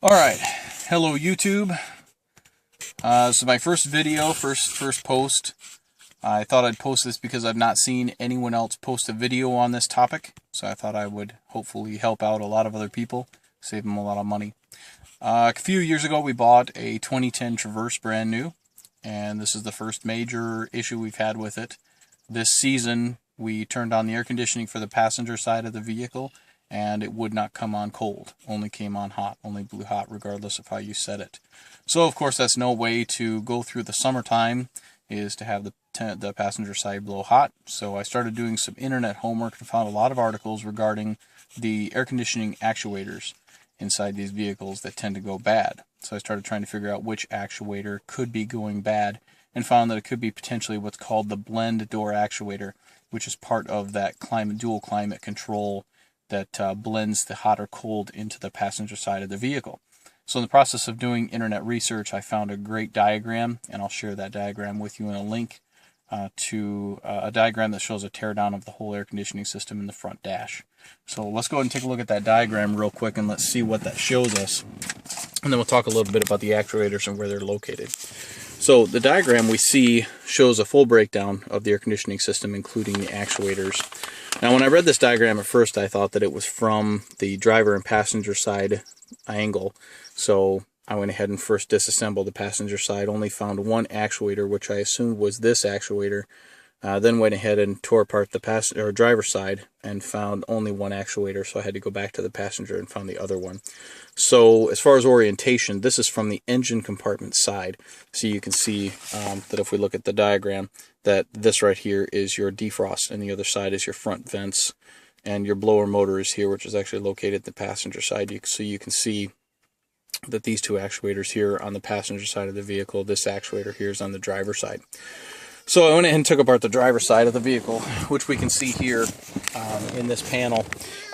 Alright, hello YouTube. This is my first video, first post. I thought I'd post this because I've not seen anyone else post a video on this topic, so I thought I would hopefully help out a lot of other people, save them a lot of money. A few years ago we bought a 2010 Traverse brand new, and this is the first major issue we've had with it. This season we turned on the air conditioning for the passenger side of the vehicle, and it would not come on cold, only came on hot, only blew hot regardless of how you set it. So of course that's no way to go through the summertime, is to have the passenger side blow hot. So I started doing some internet homework and found a lot of articles regarding the air conditioning actuators inside these vehicles that tend to go bad. So I started trying to figure out which actuator could be going bad, and found that it could be potentially what's called the blend door actuator, which is part of that dual climate control that blends the hot or cold into the passenger side of the vehicle. So in the process of doing internet research, I found a great diagram, and I'll share that diagram with you in a link to a diagram that shows a teardown of the whole air conditioning system in the front dash. So let's go ahead and take a look at that diagram real quick, and let's see what that shows us. And then we'll talk a little bit about the actuators and where they're located. So the diagram we see shows a full breakdown of the air conditioning system, including the actuators. Now, when I read this diagram at first, I thought that it was from the driver and passenger side angle. So I went ahead and first disassembled the passenger side, only found one actuator, which I assumed was this actuator. Then went ahead and tore apart the driver side and found only one actuator, so I had to go back to the passenger and found the other one. So as far as orientation, this is from the engine compartment side. So you can see that if we look at the diagram, that this right here is your defrost, and the other side is your front vents, and your blower motor is here, which is actually located at the passenger side. So you can see that these two actuators here are on the passenger side of the vehicle. This actuator here is on the driver side. So I went ahead and took apart the driver's side of the vehicle, which we can see here in this panel.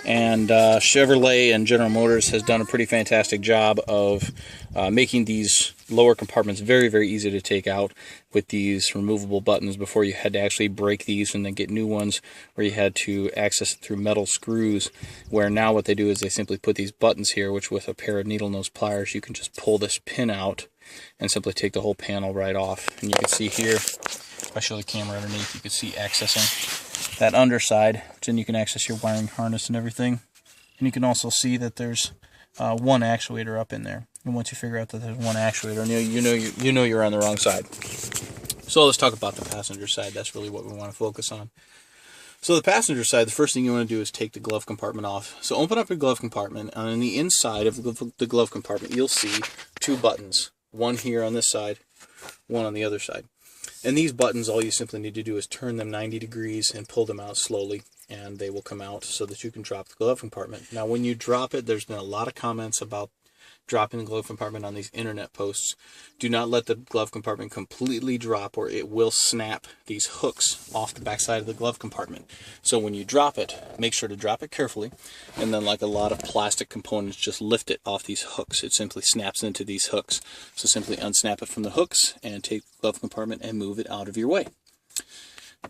And Chevrolet and General Motors has done a pretty fantastic job of making these lower compartments very, very easy to take out with these removable buttons. Before, you had to actually break these and then get new ones where you had to access it through metal screws, where now what they do is they simply put these buttons here, which with a pair of needle nose pliers you can just pull this pin out and simply take the whole panel right off. And you can see here, if I show the camera underneath, you can see accessing that underside, which then you can access your wiring harness and everything. And you can also see that there's one actuator up in there. And once you figure out that there's one actuator, you know you're on the wrong side. So let's talk about the passenger side. That's really what we want to focus on. So the passenger side, the first thing you want to do is take the glove compartment off. So open up your glove compartment, and on the inside of the glove compartment, you'll see two buttons. One here on this side, one on the other side. And these buttons, all you simply need to do is turn them 90 degrees and pull them out slowly, and they will come out so that you can drop the glove compartment. Now, when you drop it, there's been a lot of comments about dropping the glove compartment on these internet posts. Do not let the glove compartment completely drop, or it will snap these hooks off the backside of the glove compartment. So when you drop it, make sure to drop it carefully, and then, like a lot of plastic components, just lift it off these hooks. It simply snaps into these hooks. So simply unsnap it from the hooks and take the glove compartment and move it out of your way.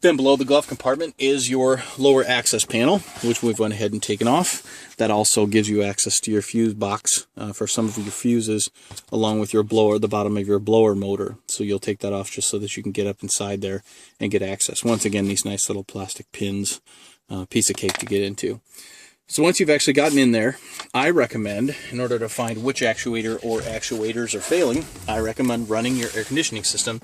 Then below the glove compartment is your lower access panel, which we've went ahead and taken off. That also gives you access to your fuse box for some of your fuses, along with your blower, the bottom of your blower motor. So you'll take that off just so that you can get up inside there and get access. Once again, these nice little plastic pins, piece of cake to get into. So once you've actually gotten in there, I recommend, in order to find which actuator or actuators are failing, I recommend running your air conditioning system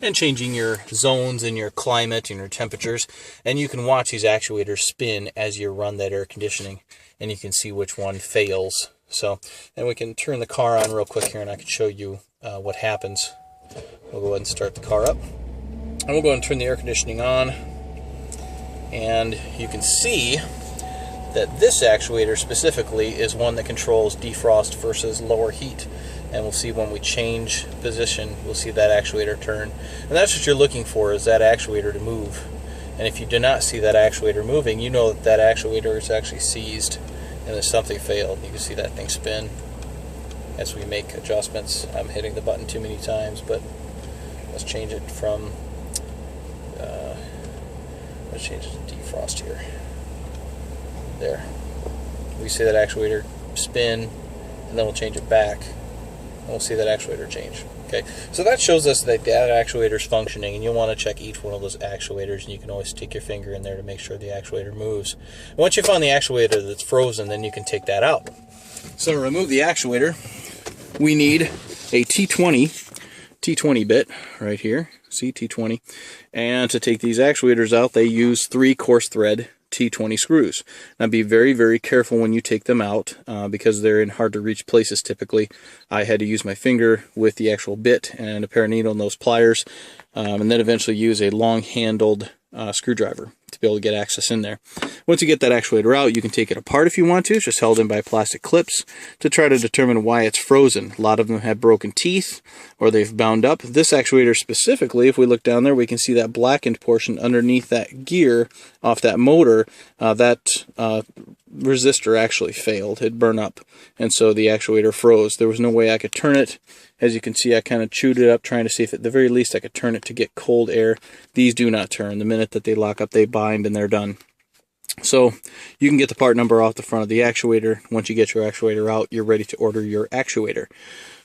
and changing your zones and your climate and your temperatures. And you can watch these actuators spin as you run that air conditioning, and you can see which one fails. So, and we can turn the car on real quick here, and I can show you what happens. We'll go ahead and start the car up. And we'll go ahead and turn the air conditioning on, and you can see that this actuator specifically is one that controls defrost versus lower heat. And we'll see when we change position, we'll see that actuator turn. And that's what you're looking for, is that actuator to move. And if you do not see that actuator moving, you know that that actuator is actually seized and that something failed. You can see that thing spin as we make adjustments. I'm hitting the button too many times, but let's change it from, let's change it to defrost here. There. We see that actuator spin and then we'll change it back, and we'll see that actuator change. Okay, so that shows us that that actuator is functioning, and you'll want to check each one of those actuators, and you can always stick your finger in there to make sure the actuator moves. And once you find the actuator that's frozen, then you can take that out. So to remove the actuator, we need a T20 bit right here. See, T20. And to take these actuators out, they use 3 coarse thread T20 screws. Now be very, very careful when you take them out because they're in hard to reach places typically. I had to use my finger with the actual bit and a pair of needle and those pliers, and then eventually use a long handled screwdriver to be able to get access in there. Once you get that actuator out, you can take it apart if you want to. It's just held in by plastic clips to try to determine why it's frozen. A lot of them have broken teeth or they've bound up. This actuator specifically, if we look down there, we can see that blackened portion underneath that gear off that motor. That resistor actually failed. It burned up, and so the actuator froze. There was no way I could turn it. As you can see, I kind of chewed it up trying to see if at the very least I could turn it to get cold air. These do not turn. The minute that they lock up, they bind and they're done. So you can get the part number off the front of the actuator. Once you get your actuator out, you're ready to order your actuator.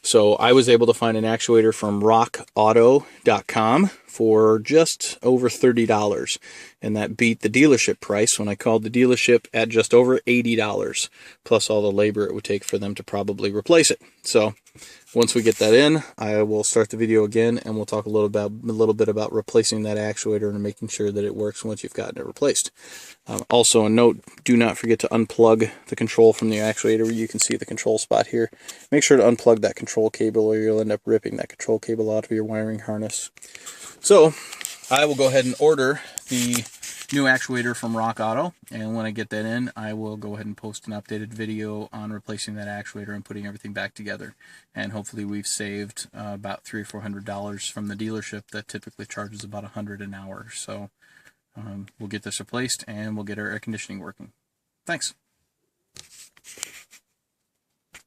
So I was able to find an actuator from rockauto.com for just over $30, and that beat the dealership price when I called the dealership at just over $80, plus all the labor it would take for them to probably replace it. So once we get that in, I will start the video again, and we'll talk a little bit about replacing that actuator and making sure that it works once you've gotten it replaced. Also a note, do not forget to unplug the control from the actuator. You can see the control spot here. Make sure to unplug that control cable or you'll end up ripping that control cable out of your wiring harness. So I will go ahead and order the new actuator from Rock Auto, and when I get that in, I will go ahead and post an updated video on replacing that actuator and putting everything back together. And hopefully we've saved about $300 or $400 from the dealership that typically charges about $100 an hour. So we'll get this replaced and we'll get our air conditioning working. Thanks.